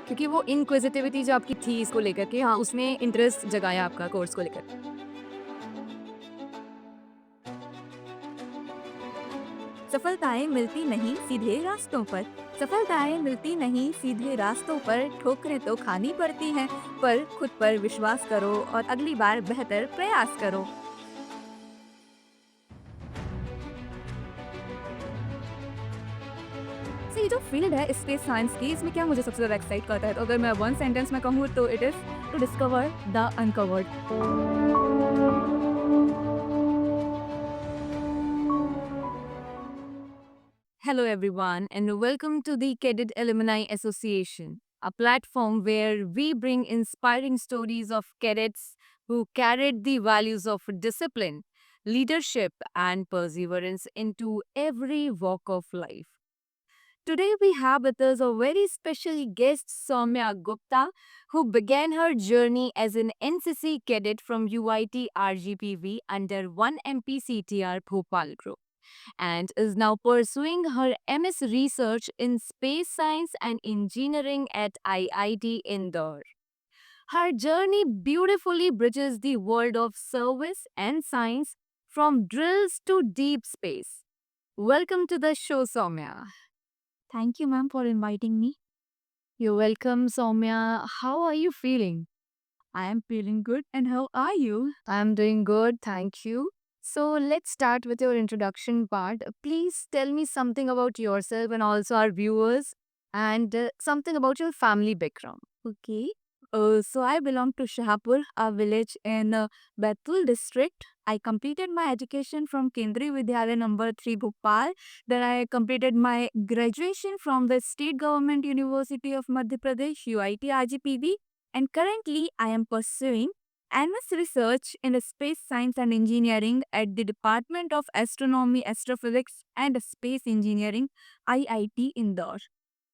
क्योंकि वो इनक्विजिटिविटी जो आपकी थी इसको लेकर के, हाँ, उसने इंटरेस्ट जगाया आपका कोर्स को लेकर। सफलताएं मिलती नहीं सीधे रास्तों पर। सफलताएं मिलती नहीं सीधे रास्तों पर, ठोकरें तो खानी पड़ती हैं, पर खुद पर विश्वास करो और अगली बार बेहतर प्रयास करो। तो ये जो फील्ड है स्पेस साइंस की, इसमें क्या मुझे सबसे ज़्यादा एक्साइट करता है, तो अगर मैं वन सेंटेंस में कहूँ तो it is to discover the uncovered. Hello, everyone, and welcome to the Cadet Alumni Association, a platform where we bring inspiring stories of cadets who carried the values of discipline, leadership, and perseverance into every walk of life. Today, we have with us a very special guest, Soumya Gupta, who began her journey as an NCC cadet from UIT RGPV under 1MP CTR Bhopal Group and is now pursuing her MS research in space science and engineering at IIT Indore. Her journey beautifully bridges the world of service and science from drills to deep space. Welcome to the show, Soumya. Thank you ma'am for inviting me. You're welcome, Soumya. How are you feeling? I am feeling good and how are you? I'm doing good, thank you. So let's start with your introduction part. Please tell me something about yourself and also our viewers and something about your family background. Okay. So I belong to Shahapur, a village in Baitul district. I completed my education from Kendriya Vidyalaya number 3 Bhopal. Then I completed my graduation from the State Government University of Madhya Pradesh, UIT RGPV. And currently I am pursuing MS research in space science and engineering at the Department of Astronomy, Astrophysics and Space Engineering, IIT Indore.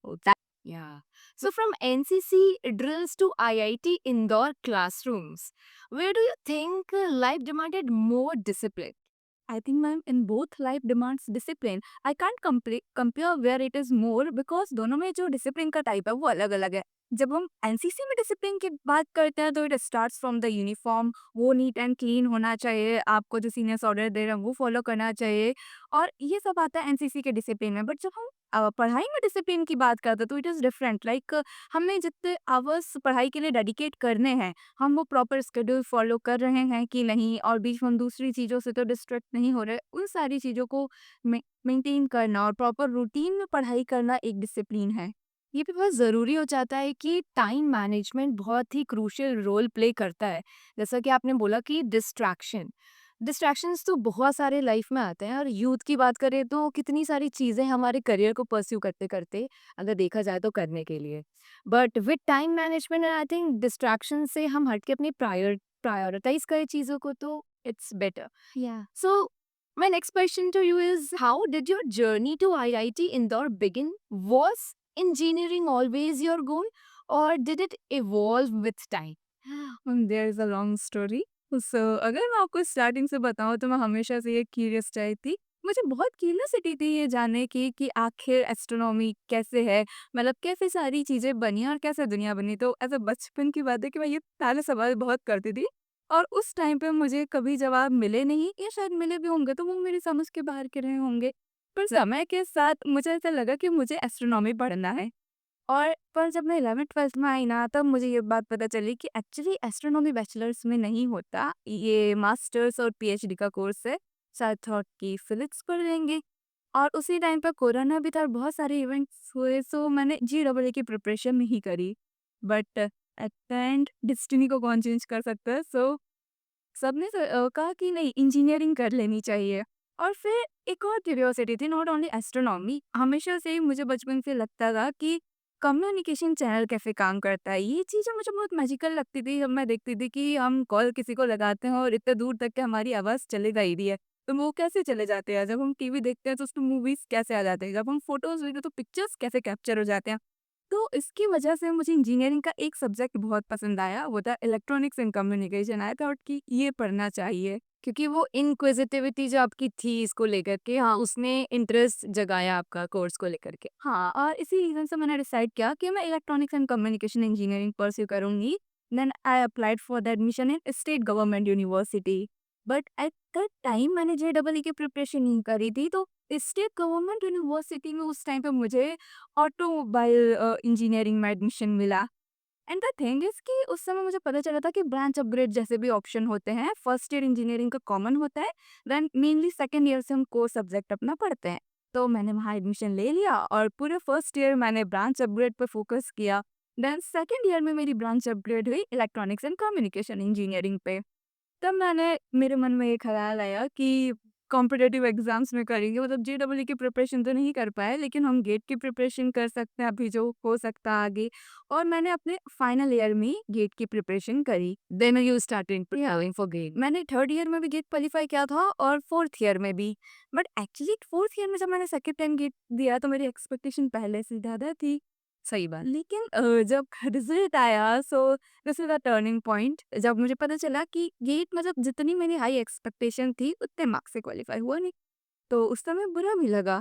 Oh, that yeah. So from NCC drills to IIT indoor classrooms, where do you think life demanded more discipline? I think, ma'am, in both life demands discipline. I can't compare where it is more because दोनों में जो discipline का type है वो अलग अलग है। जब हम एनसीसी में डिसिप्लिन की बात करते हैं तो it starts from the uniform. वो नीट एंड क्लीन होना चाहिए, आपको जो सीनियर्स ऑर्डर दे रहे हैं वो फॉलो करना चाहिए, और ये सब आता है एनसीसी के डिसिप्लिन में। बट जब हम पढ़ाई में डिसिप्लिन की बात करते हैं तो इट इज़ डिफरेंट। लाइक हमने जितने आवर्स पढ़ाई के लिए डेडिकेट करने हैं, हम वो प्रॉपर शेड्यूल फॉलो कर रहे हैं कि नहीं, और बीच में हम दूसरी चीज़ों से तो डिस्ट्रैक्ट नहीं हो रहे, उन सारी चीज़ों को मेंटेन करना और प्रॉपर रूटीन में पढ़ाई करना एक डिसिप्लिन है। ये भी बहुत ज़रूरी हो जाता है कि टाइम मैनेजमेंट बहुत ही क्रूशियल रोल प्ले करता है। जैसा कि आपने बोला कि डिस्ट्रैक्शंस तो बहुत सारे लाइफ में आते हैं और यूथ की बात करें तो कितनी सारी चीज़ें हमारे करियर को परस्यू करते-करते अगर देखा जाए तो करने के लिए। But with time management I think distraction से हम हट के अपनी प्रायोरिटाइज़ करें चीज़ों को तो इट्स बेटर। या So my next question to you is how did your journey to IIT Indore begin? Was engineering always your goal or did it evolve with time? There is a long story. So अगर मैं आपको starting से बताऊँ तो मैं हमेशा से ये क्यूरियस टाइप थी। मुझे बहुत क्यूरियोसिटी थी ये जानने की कि आखिर एस्ट्रोनॉमी कैसे है? मतलब कैसे सारी चीज़ें बनी और कैसे दुनिया बनी? तो ऐसा बचपन की बात है कि मैं ये सारे सवाल बहुत करती थी, और उस टाइम पे मुझे कभी जवाब मिले नहीं, या शायद मिले भी होंगे तो वो मेरी समझ के बाहर के रहे होंगे। पर समय के साथ मुझे ऐसा लगा कि मुझे एस्ट्रोनॉमी पढ़ना है। और पर जब मैं 11th-12th में आई ना, तब मुझे ये बात पता चली कि एक्चुअली एस्ट्रोनॉमी बैचलर्स में नहीं होता, ये मास्टर्स और पीएचडी का कोर्स है। सो आई थॉट कि फिजिक्स पढ़ लेंगे, और उसी टाइम पे कोरोना भी था और बहुत सारे इवेंट्स हुए, सो मैंने जेईई की प्रिपरेशन नहीं करी। But at the end destiny को कौन चेंज कर सकता है, सो सबने कहा कि नहीं, इंजीनियरिंग कर लेनी चाहिए। और फिर एक और क्यूरियोसिटी थी, नॉट ओनली एस्ट्रोनॉमी, हमेशा से ही मुझे बचपन से लगता था कि कम्युनिकेशन चैनल कैसे काम करता है। ये चीज़ें मुझे बहुत मैजिकल लगती थी जब मैं देखती थी कि हम कॉल किसी को लगाते हैं और इतने दूर तक के हमारी आवाज़ चले जा ही रही है। तो वो कैसे चले जाते हैं? जब हम टीवी देखते हैं तो उसमें मूवीज़ कैसे आ जाते हैं? जब हम फ़ोटोज़ देखते हैं तो पिक्चर्स कैसे कैप्चर हो जाते हैं? तो इसकी वजह से मुझे इंजीनियरिंग का एक सब्जेक्ट बहुत पसंद आया, वो था electronics and communication. I thought कि ये पढ़ना चाहिए। क्योंकि वो इनक्विजिटिविटी जो आपकी थी इसको लेकर के, हाँ, उसने इंटरेस्ट जगाया आपका कोर्स को लेकर के। हाँ, और इसी रीज़न से मैंने डिसाइड किया कि मैं electronics and communication engineering pursue करूँगी। Then I applied for the admission in state government university. But at that time मैंने जेईई की प्रिपरेशन नहीं करी थी, तो स्टेट गवर्नमेंट यूनिवर्सिटी में उस टाइम पे मुझे ऑटोमोबाइल इंजीनियरिंग में एडमिशन मिला। एंड द थिंग इज़ कि उस समय मुझे पता चला था कि ब्रांच अपग्रेड जैसे भी ऑप्शन होते हैं, फर्स्ट ईयर इंजीनियरिंग का कॉमन होता है, देन मेनली सेकंड ईयर से हम कोर सब्जेक्ट अपना पढ़ते हैं। तो मैंने वहाँ एडमिशन ले लिया और पूरे फर्स्ट ईयर मैंने ब्रांच अपग्रेड पे फोकस किया। देन सेकंड ईयर में मेरी ब्रांच अपग्रेड हुई इलेक्ट्रॉनिक्स एंड कम्युनिकेशन इंजीनियरिंग पे। तब मेरे मन में ये ख़्याल आया कि कॉम्पिटिटिव एग्ज़ाम्स में करेंगे, मतलब जेईई की प्रिपरेशन तो नहीं कर पाए, लेकिन हम गेट की प्रिपरेशन कर सकते हैं अभी जो हो सकता है आगे। और मैंने अपने फाइनल ईयर में गेट की प्रिपरेशन करी। Then you started preparing for GATE. मैंने थर्ड ईयर में भी गेट क्वालीफाई किया था और फोर्थ ईयर में भी। बट एक्चुअली फोर्थ ईयर में जब मैंने सेकंड टाइम गेट दिया तो मेरी एक्सपेक्टेशन पहले से ज़्यादा थी। सही बात। लेकिन जब रिज़ल्ट आया, so this is a turning point, जब मुझे पता चला कि गेट मतलब जितनी मेरी हाई एक्सपेक्टेशन थी उतने मार्क्स से क्वालीफाई हुआ नहीं, तो उस समय बुरा भी लगा।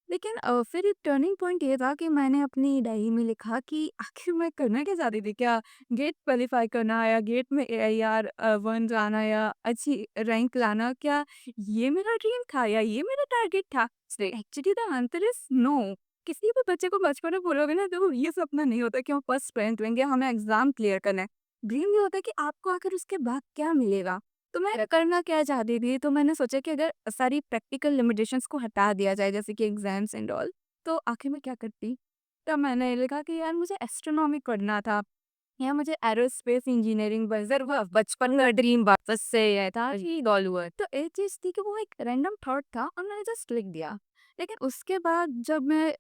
लेकिन फिर एक टर्निंग पॉइंट ये था कि मैंने अपनी डायरी में लिखा कि आखिर मैं करना क्या चाहती थी? क्या गेट क्वालीफाई करना या गेट में एआईआर 1 जाना या अच्छी रैंक लाना, क्या ये मेरा ड्रीम था या ये मेरा टारगेट था? सही। Actually the answer is no. किसी भी बच्चे को बचपन में बोलोगे ना तो ये सपना नहीं होता कि हम फर्स्ट रैंक लेंगे, हमें एग्ज़ाम क्लियर करना है। ड्रीम ये होता है कि आपको आखिर उसके बाद क्या मिलेगा? तो मैं करना क्या चाहती थी, तो मैंने सोचा कि अगर सारी प्रैक्टिकल लिमिटेशंस को हटा दिया जाए जैसे कि एग्ज़ाम्स एंड ऑल, तो आखिर मैं क्या करती? तब मैंने लिखा कि यार मुझे एस्ट्रोनॉमी करना था या मुझे एरोस्पेस इंजीनियरिंग वाह! बचपन का ड्रीम वापस से आया था जी। कि बॉलीवुड। तो एक चीज़ थी कि वो एक रैंडम थॉट था और मैंने जस्ट लिख दिया। लेकिन उसके बाद जब मैं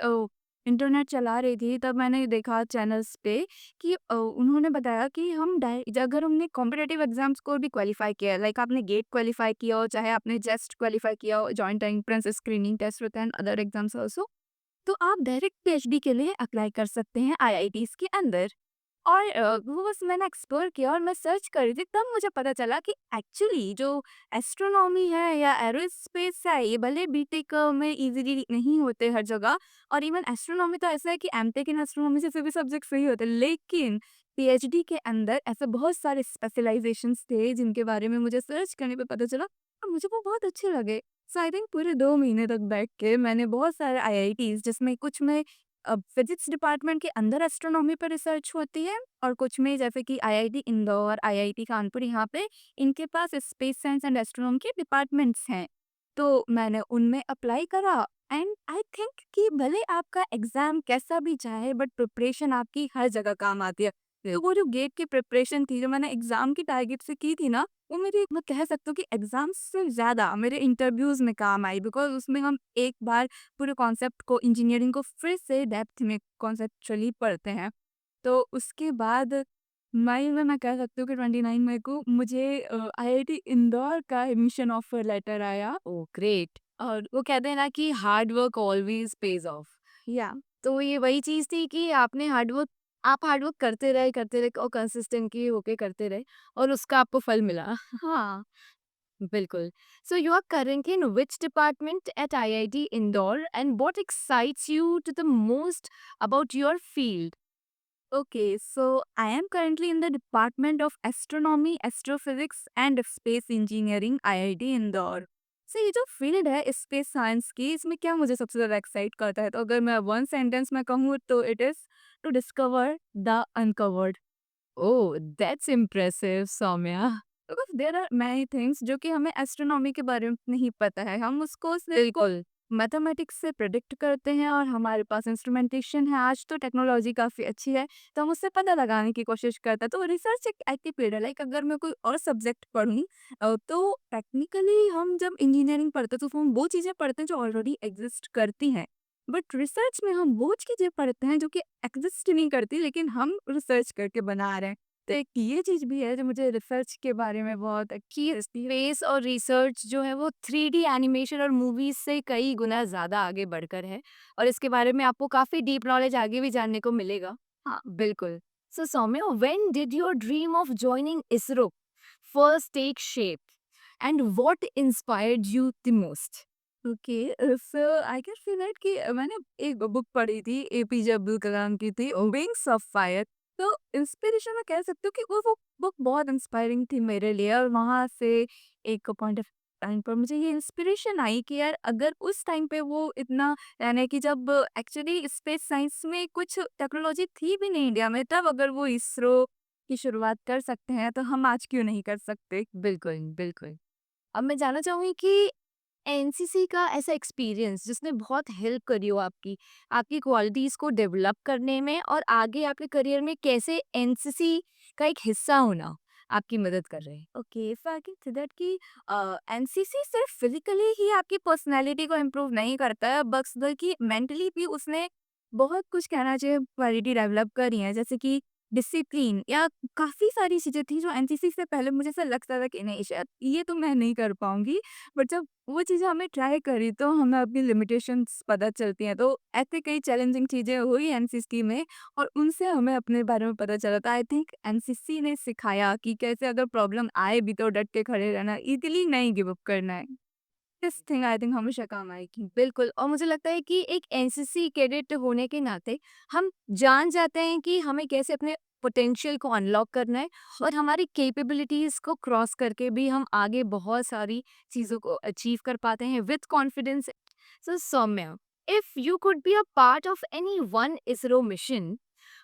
इंटरनेट चला रही थी तब मैंने देखा चैनल्स पे कि उन्होंने बताया कि हम अगर हमने कॉम्पिटिटिव एग्जाम्स को भी क्वालिफाई किया है, लाइक आपने गेट क्वालिफाई किया हो चाहे आपने जेस्ट क्वालिफाई किया हो, जॉइंट एंट्रेंस स्क्रीनिंग टेस्ट होता है अदर एग्जाम्स ऑल्सो, तो आप डायरेक्ट पीएचडी के लिए अप्लाई कर सकते हैं आईआईटीज के अंदर। और वो बस मैंने एक्सप्लोर किया और मैं सर्च कर रही थी, तब मुझे पता चला कि एक्चुअली जो एस्ट्रोनॉमी है या एरोस्पेस है ये भले बीटेक में इजीली नहीं होते हर जगह, और इवन एस्ट्रोनॉमी तो ऐसा है कि एमटेक इन एस्ट्रोनॉमी से सभी सब्जेक्ट सही होते हैं, लेकिन पीएचडी के अंदर ऐसे बहुत सारे स्पेशलाइजेशंस थे जिनके बारे में मुझे सर्च करने पे पता चला और मुझे वो बहुत अच्छे लगे। सो आई थिंक पूरे 2 महीने तक बैठ के मैंने बहुत सारे आईआईटीज, जिसमें कुछ में फिजिक्स डिपार्टमेंट के अंदर एस्ट्रोनॉमी पर रिसर्च होती है और कुछ में जैसे कि आईआईटी इंदौर, आईआईटी कानपुर, यहाँ पे इनके पास स्पेस साइंस एंड एस्ट्रोनॉमी के डिपार्टमेंट्स हैं। तो मैंने उनमें अप्लाई करा एंड आई थिंक कि भले आपका एग्जाम कैसा भी जाए बट प्रिपरेशन आपकी हर जगह काम आती है। तो वो जो गेट की प्रिपरेशन थी जो मैंने एग्जाम की टारगेट से की थी ना, वो मेरी मैं कह सकती हूँ कि एग्जाम से ज़्यादा मेरे इंटरव्यूज में काम आई, बिकॉज उसमें हम एक बार पूरे कॉन्सेप्ट को, इंजीनियरिंग को फिर से डेप्थ में कॉन्सेप्चुअली पढ़ते हैं। तो उसके बाद मई में मैं कह सकती हूँ कि 29 मई को मुझे आईआईटी इंदौर का एडमिशन ऑफर लेटर आया। Oh great! और वो कहते हैं ना कि hard work always pays off. या तो ये वही चीज़ थी कि आप हार्ड वर्क करते रहे और कंसिस्टेंटली होके करते रहे और उसका आपको फल मिला। हाँ, बिल्कुल। So you are currently in which department at IIT Indore and what excites you to the most about your field? Okay, so I am currently in the department of astronomy, astrophysics and space engineering, IIT Indore. So ये जो field है space science की, इसमें क्या मुझे सबसे ज़्यादा excite करता है, तो अगर मैं वन सेंटेंस में कहूँ तो it is to discover the uncovered. Oh! That's impressive Soumya. Because there are many things जो कि हमें एस्ट्रोनॉमी के बारे में नहीं पता है। हम उसको सिर्फ़ बिल्कुल। मैथमेटिक्स से प्रेडिक्ट करते हैं और हमारे पास इंस्ट्रूमेंटेशन है। आज तो टेक्नोलॉजी काफ़ी अच्छी है, तो हम उससे पता लगाने की कोशिश करते हैं। तो रिसर्च एक ऐसी फील्ड है, लाइक अगर मैं कोई और सब्जेक्ट पढ़ूँ तो टेक्निकली हम जब इंजीनियरिंग पढ़ते हैं तो हम वो चीज़ें पढ़ते हैं जो ऑलरेडी एग्ज़िस्ट करती हैं। बट रिसर्च में हम वो चीज़ें पढ़ते हैं जो कि एग्ज़िस्ट नहीं करती, लेकिन हम रिसर्च करके बना रहे हैं। तो एक ये चीज़ भी है जो मुझे रिसर्च के बारे में बहुत अच्छी कि स्पेस और रिसर्च जो है वो 3D एनिमेशन और मूवीज़ से कई गुना ज़्यादा आगे बढ़कर है और इसके बारे में आपको काफ़ी डीप नॉलेज आगे भी जानने को मिलेगा। हाँ। बिल्कुल। So Saumya, when did your dream of joining ISRO first take shape? And what inspired you the most? Okay, so I can feel that कि मैंने एक बुक पढ़ी थी एपीजे अब्दुल कलाम की थी विंग्स ऑफ फायर। तो इंस्पिरेशन मैं कह सकती हूँ कि वो बुक बहुत इंस्पायरिंग थी मेरे लिए, और वहाँ से एक पॉइंट ऑफ टाइम पर मुझे ये इंस्पिरेशन आई कि यार अगर उस टाइम पे वो इतना, यानी कि जब एक्चुअली स्पेस साइंस में कुछ टेक्नोलॉजी थी भी नहीं इंडिया में, तब अगर वो इसरो की शुरुआत कर सकते हैं तो हम आज क्यों नहीं कर सकते। बिल्कुल, बिल्कुल। अब मैं जानना चाहूँगी कि एनसीसी का ऐसा एक्सपीरियंस जिसने बहुत हेल्प करी हो आपकी, आपकी क्वालिटीज़ को डेवलप करने में और आगे आपके करियर में कैसे एनसीसी का एक हिस्सा होना आपकी मदद कर रहे हैं? Okay, so I can say that कि एनसीसी सिर्फ फिजिकली ही आपकी पर्सनालिटी को इम्प्रूव नहीं करता है, बस बल्कि मेंटली भी उसने बहुत कुछ, कहना चाहिए, क्वालिटी डेवलप करी है, जैसे कि डिसिप्लिन या काफ़ी सारी चीज़ें थी जो एनसीसी से पहले मुझे ऐसा लगता था कि नहीं, शायद ये तो मैं नहीं कर पाऊंगी। बट जब वो चीज़ें हमने ट्राई करी तो हमें अपनी लिमिटेशंस पता चलती हैं। तो ऐसे कई चैलेंजिंग चीज़ें हुई एनसीसी में, और उनसे हमें अपने बारे में पता चला था। आई थिंक एनसीसी ने सिखाया कि कैसे अगर प्रॉब्लम आए भी तो डट के खड़े रहना, इजीली नहीं गिव अप करना है। दिस थिंग आई थिंक हमेशा काम आएगी। बिल्कुल, और मुझे लगता है कि एक एनसीसी कैडेट होने के नाते हम जान जाते हैं कि हमें कैसे अपने पोटेंशियल को अनलॉक करना है और हमारी कैपेबिलिटीज़ को क्रॉस करके भी हम आगे बहुत सारी चीज़ों को अचीव कर पाते हैं with confidence. So Soumya, if you could be a part of any one ISRO mission,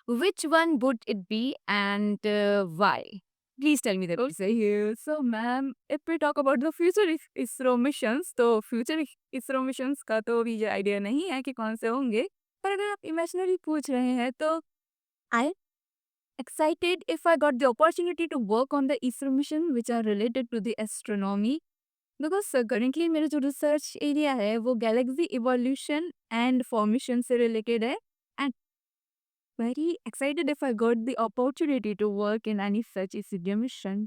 which one would it be and why? Please tell me that. Okay, so ma'am, if we talk about the future ISRO missions, तो future ISRO missions का तो अभी ये idea नहीं है कि कौन से होंगे। पर अगर आप इमेजिनरी पूछ रहे हैं तो आई excited if I got the opportunity to work on the ISRO mission which are related to the astronomy, because currently मेरा जो रिसर्च एरिया है वो गैलेक्सी इवोल्यूशन एंड फॉर्मेशन से रिलेटेड है, and very excited if I got the opportunity to work in any such ISRO mission.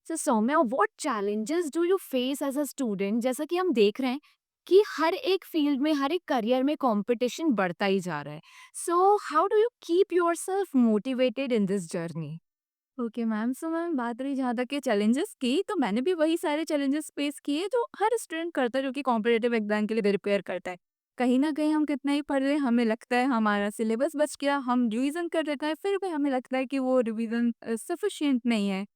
So Soumya, what challenges do you face as a student? जैसा कि हम देख रहे हैं कि हर एक फील्ड में, हर एक करियर में कंपटीशन बढ़ता ही जा रहा है। So how do you keep yourself motivated in this journey? Okay ma'am, so ma'am, बात रही जहाँ तक के चैलेंजेस की, तो मैंने भी वही सारे चैलेंजेस फेस किए जो हर स्टूडेंट करता है जो कि कॉम्पिटेटिव एग्जाम के लिए प्रिपेयर करता है। कहीं ना कहीं हम कितना ही पढ़ रहे, हमें लगता है हमारा सिलेबस बच गया, हम रिवीजन कर लेते हैं, फिर भी हमें लगता है कि वो रिवीजन सफिशिएंट नहीं है।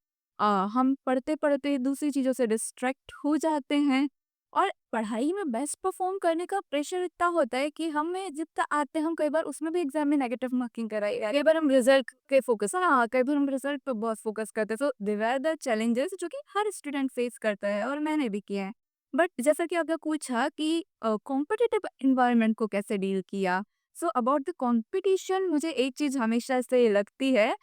हम पढ़ते पढ़ते दूसरी चीज़ों से डिस्ट्रैक्ट हो जाते हैं, और पढ़ाई में बेस्ट परफॉर्म करने का प्रेशर इतना होता है कि हमें जितना आते हैं हम कई बार उसमें भी एग्जाम में नेगेटिव मार्किंग कराई, कई बार हम रिजल्ट पे फोकस, हाँ, कई बार हम रिजल्ट पे बहुत फोकस करते हैं। So there are the challenges जो कि हर स्टूडेंट फेस करता है, और मैंने भी किया है। बट जैसा कि आपने पूछा कि कॉम्पिटिटिव इन्वायरमेंट को कैसे डील किया, सो अबाउट द कॉम्पिटिशन, मुझे एक चीज़ हमेशा से लगती है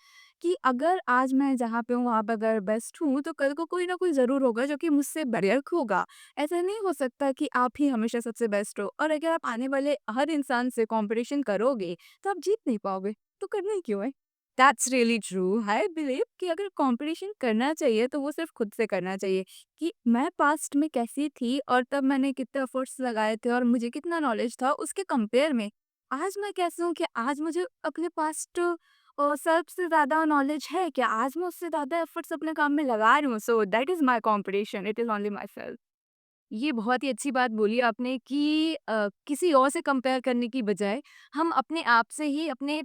कि अगर आज मैं जहाँ पे हूँ वहाँ पे अगर बेस्ट हूँ, तो कल को कोई ना कोई ज़रूर होगा जो कि मुझसे बढ़िया होगा। ऐसा नहीं हो सकता कि आप ही हमेशा सबसे बेस्ट हो, और अगर आप आने वाले हर इंसान से कंपटीशन करोगे तो आप जीत नहीं पाओगे, तो करना ही क्यों है। That's really true. I believe कि अगर कंपटीशन करना चाहिए तो वो सिर्फ खुद से करना चाहिए, कि मैं पास्ट में कैसी थी और तब मैंने कितने एफर्ट्स लगाए थे और मुझे कितना नॉलेज था, उसके कंपेयर में आज मैं कैसे हूँ, कि आज मुझे अपने पास्ट सेल्फ से ज़्यादा नॉलेज है क्या, आज मैं उससे ज़्यादा एफर्ट्स अपने काम में लगा रही हूँ, so that is my competition, it is only my self. ये बहुत ही अच्छी बात बोली आपने कि किसी और से कंपेयर करने की बजाय हम अपने आप से ही अपने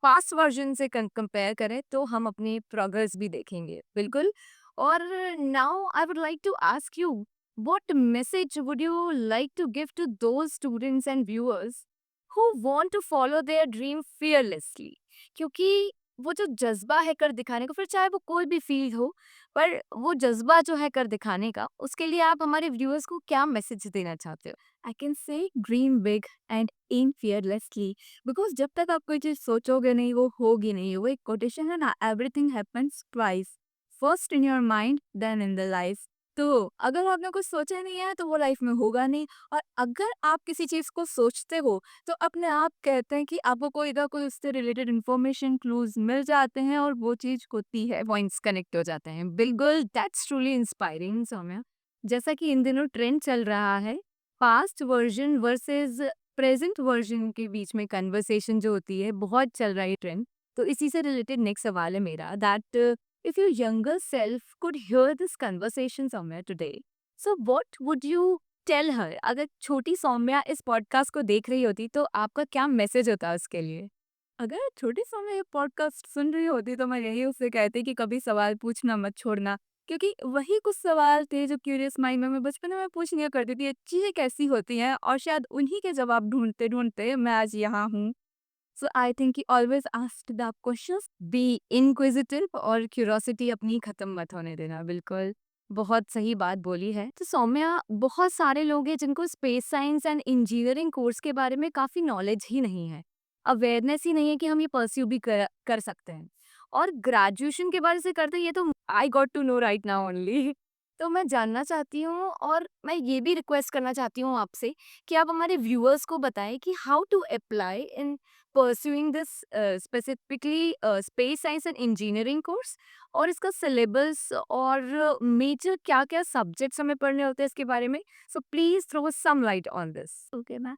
पास्ट वर्जन से कंपेयर करें तो हम अपनी प्रोग्रेस भी देखेंगे। बिल्कुल। और now I would like to ask you, what message would you like to give to those students and viewers who want to follow their dream fearlessly? क्योंकि वो जो जज्बा है कर दिखाने का, फिर चाहे वो कोई भी फील्ड हो, पर वो जज्बा जो है कर दिखाने का, उसके लिए आप हमारे व्यूअर्स को क्या मैसेज देना चाहते हो? I can say dream big and aim fearlessly, because जब तक आप कोई चीज़ सोचोगे नहीं वो होगी नहीं। वो एक कोटेशन है ना, everything happens twice, first in your mind then in the life. तो अगर आपने कुछ सोचा नहीं है तो वो लाइफ में होगा नहीं, और अगर आप किसी चीज़ को सोचते हो तो अपने आप कहते हैं कि आपको कोई ना कोई उससे रिलेटेड इन्फॉर्मेशन क्लूज मिल जाते हैं, और वो चीज़ होती है। पॉइंट्स कनेक्ट हो जाते हैं। बिल्कुल, दैट्स ट्रूली इंस्पायरिंग सौम्या। जैसा कि इन दिनों ट्रेंड चल रहा है, past version versus present version के बीच में कन्वर्सेशन जो होती है, बहुत चल रहा है ये ट्रेंड। तो इसी से रिलेटेड नेक्स्ट सवाल है मेरा, that if your younger self could hear this conversation somewhere today, so what would you tell her? अगर छोटी सौम्या इस पॉडकास्ट को देख रही होती तो आपका क्या मैसेज होता उसके लिए? अगर छोटी समय ये पॉडकास्ट सुन रही होती तो मैं यही उससे कहती कि कभी सवाल पूछना मत छोड़ना, क्योंकि वही कुछ सवाल थे जो क्यूरियस माइंड में मैं बचपन में पूछ लिया करती थी, ये चीज़ें कैसी होती हैं, और शायद उन्हीं के जवाब ढूंढते ढूंढते मैं आज यहाँ हूँ। So I think he always asked the questions. Be inquisitive और क्यूरोसिटी अपनी खत्म मत होने देना, बिल्कुल। बहुत सही बात बोली है। तो सौम्या, बहुत सारे लोग हैं जिनको space science and engineering course के बारे में काफ़ी नॉलेज ही नहीं है। अवेयरनेस ही नहीं है कि हम ये परस्यू भी कर सकते हैं। और ग्रेजुएशन के बाद इसे करते हैं, ये तो I got to know right now only. तो मैं जानना चाहती हूँ और मैं ये भी रिक्वेस्ट करना चाहती हूँ आपसे कि आप हमारे व्यूअर्स को बताएं कि how to apply in pursuing this specifically space science and engineering course, और इसका सिलेबस और मेजर क्या-क्या सब्जेक्ट्स हमें पढ़ने होते हैं इसके बारे में। So please throw some light on this. Okay ma'am.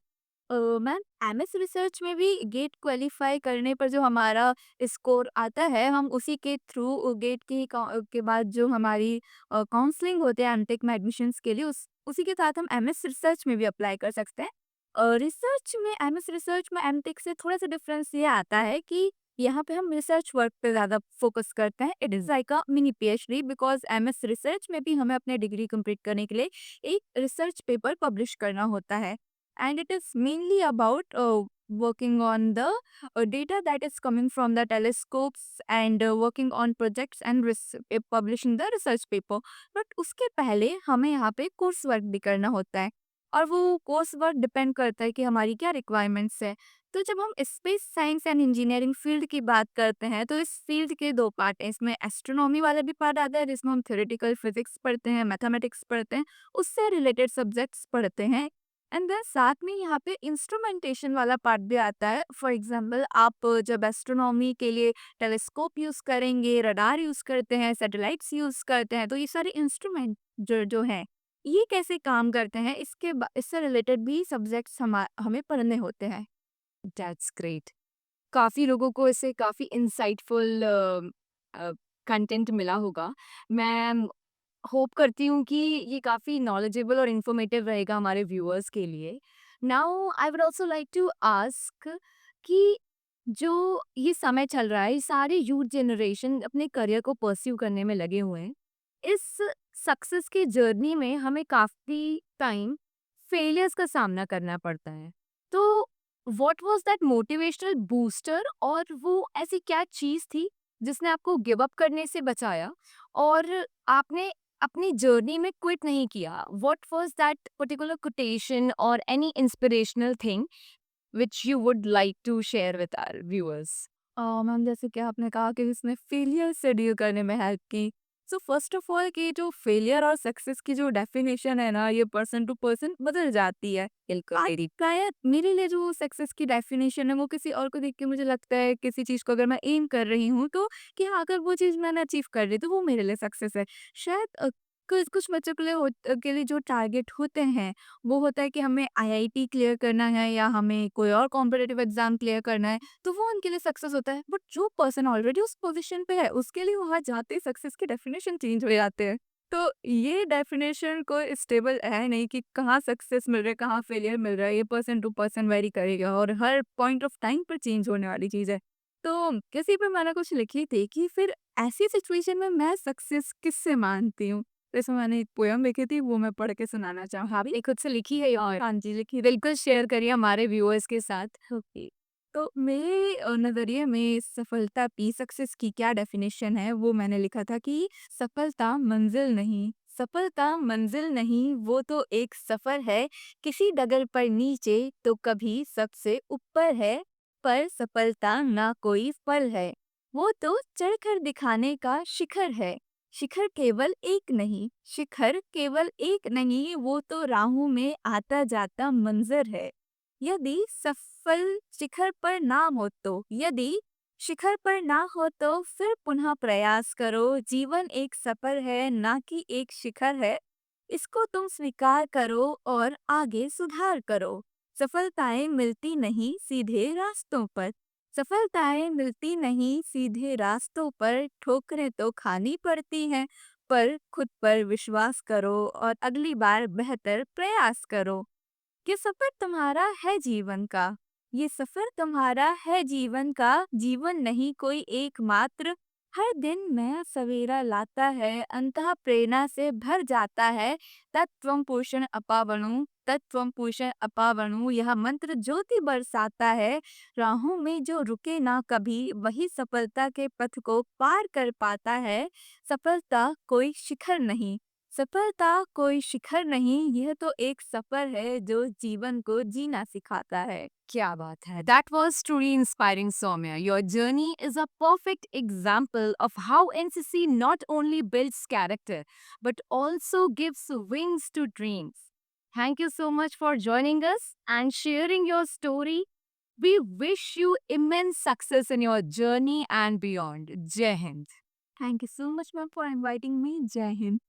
Ma'am, MS research में भी गेट क्वालिफाई करने पर जो हमारा स्कोर आता है, हम उसी के थ्रू गेट के बाद जो हमारी काउंसलिंग होते हैं एमटेक में एडमिशन्स के लिए, उसी के साथ हम एमएस रिसर्च में भी अप्लाई कर सकते हैं। रिसर्च में, एमएस रिसर्च में एमटेक से थोड़ा सा डिफरेंस ये आता है कि यहाँ पे हम रिसर्च वर्क पे ज़्यादा फोकस करते हैं। It is like a mini PhD, because MS research में भी हमें अपने डिग्री कंप्लीट करने के लिए एक रिसर्च पेपर पब्लिश करना होता है, and it is mainly about working on the data that is coming from the telescopes, and working on projects and publishing the research paper. But उसके पहले हमें यहाँ पे कोर्स वर्क भी करना होता है, और वो कोर्स वर्क डिपेंड करता है कि हमारी क्या रिक्वायरमेंट्स है। तो जब हम space science and engineering field की बात करते हैं, तो इस फील्ड के दो पार्ट हैं। इसमें एस्ट्रोनॉमी वाला भी पार्ट आता है जिसमें हम थ्योरेटिकल फिजिक्स पढ़ते हैं, मैथमेटिक्स पढ़ते हैं, उससे रिलेटेड सब्जेक्ट्स पढ़ते हैं। एंड देन साथ में यहाँ पे इंस्ट्रूमेंटेशन वाला पार्ट भी आता है। फॉर एग्जांपल, आप जब एस्ट्रोनॉमी के लिए टेलीस्कोप यूज़ करेंगे, रडार यूज़ करते हैं, सैटेलाइट्स यूज़ करते हैं, तो ये सारे इंस्ट्रूमेंट जो जो हैं, ये कैसे काम करते हैं, इससे रिलेटेड भी सब्जेक्ट्स हमें पढ़ने होते हैं। That's great. काफ़ी लोगों को इससे काफ़ी इंसाइटफुल कंटेंट मिला होगा। मैं होप करती हूँ कि ये काफ़ी नॉलेजेबल और इन्फॉर्मेटिव रहेगा हमारे व्यूअर्स के लिए। Now I would also like to ask कि जो ये समय चल रहा है, ये सारे यूथ जनरेशन अपने करियर को परस्यू करने में लगे हुए हैं। इस सक्सेस की जर्नी में हमें काफ़ी टाइम फेलियर्स का सामना करना पड़ता है। तो what was that motivational booster, और वो ऐसी क्या चीज़ थी जिसने आपको गिव अप करने से बचाया और आपने अपनी जर्नी में क्विट नहीं किया? What was that particular quotation or any inspirational thing which you would like to share with our viewers? Ma'am, जैसे कि आपने कहा कि इसने फेलियर से डील करने में हेल्प की। सो फर्स्ट ऑफ ऑल कि जो फेलियर और सक्सेस की जो डेफिनेशन है ना, ये पर्सन टू पर्सन बदल जाती है। बिल्कुल, आज तेरी शायद मेरे लिए जो सक्सेस की डेफिनेशन है, वो किसी और को देख के मुझे लगता है, किसी चीज़ को अगर मैं एम कर रही हूँ तो, कि हाँ, अगर वो चीज़ मैंने अचीव कर ली तो वो मेरे लिए सक्सेस है। शायद कुछ कुछ बच्चों के लिए जो टारगेट होते हैं, वो होता है कि हमें आईआईटी क्लियर करना है या हमें कोई और कॉम्पिटिटिव एग्जाम क्लियर करना है, तो वो उनके लिए सक्सेस होता है। बट जो पर्सन ऑलरेडी उस पोजीशन पे है, उसके लिए वहाँ जाते ही सक्सेस की डेफिनेशन चेंज हो जाते हैं। तो ये डेफिनेशन कोई स्टेबल है नहीं कि कहाँ सक्सेस मिल रहा है, कहाँ फेलियर मिल रहा है, ये पर्सन टू पर्सन वेरी करेगा और हर पॉइंट ऑफ टाइम पर चेंज होने वाली चीज़ है। तो किसी पे मैंने कुछ लिखी थी कि फिर ऐसी सिचुएशन में मैं सक्सेस किससे मानती हूँ? जैसे मैंने एक पोएम लिखी थी, वो मैं पढ़ के सुनाना चाहूँ। आपने खुद से लिखी है और हाँ जी, लिखी थी। बिल्कुल शेयर करिए हमारे व्यूअर्स के साथ। ओके। तो मेरे नज़रिए में सफलता की, सक्सेस की क्या डेफिनेशन है, वो मैंने लिखा था कि सफलता मंजिल नहीं, वो तो एक सफ़र है, किसी डगर पर नीचे तो कभी सबसे ऊपर है, पर सफलता ना कोई फल है, वो तो चढ़कर दिखाने का शिखर केवल एक नहीं, वो तो राहों में आता जाता मंजर है। यदि सफल शिखर पर ना हो तो फिर पुनः प्रयास करो। जीवन एक सफर है, ना कि एक शिखर है। इसको तुम स्वीकार करो और आगे सुधार करो। सफलताएं मिलती नहीं सीधे रास्तों पर, सफलताएं मिलती नहीं सीधे रास्तों पर, ठोकरें तो खानी पड़ती हैं, पर खुद पर विश्वास करो और अगली बार बेहतर प्रयास करो। ये सफर तुम्हारा है जीवन का। ये सफर तुम्हारा है जीवन का, जीवन नहीं कोई एकमात्र। हर दिन नया सवेरा लाता है, अंतः प्रेरणा से भर जाता है। तत्वम पोषण अपावणु, तत्वम पोषण अपावणु, यह मंत्र ज्योति बरसाता है। राहों में जो रुके ना कभी, वही सफलता के पथ को पार कर पाता है। सफलता कोई शिखर नहीं, सफलता कोई शिखर नहीं, यह तो एक सफर है जो जीवन को जीना सिखाता है। क्या बात है! That was truly inspiring, Soumya. Your journey is a perfect example of how NCC not only builds character but also gives wings to dreams. Thank you so much for joining us and sharing your story. We wish you immense success in your journey and beyond. Jai Hind. Thank you so much ma'am for inviting मी। जय हिंद।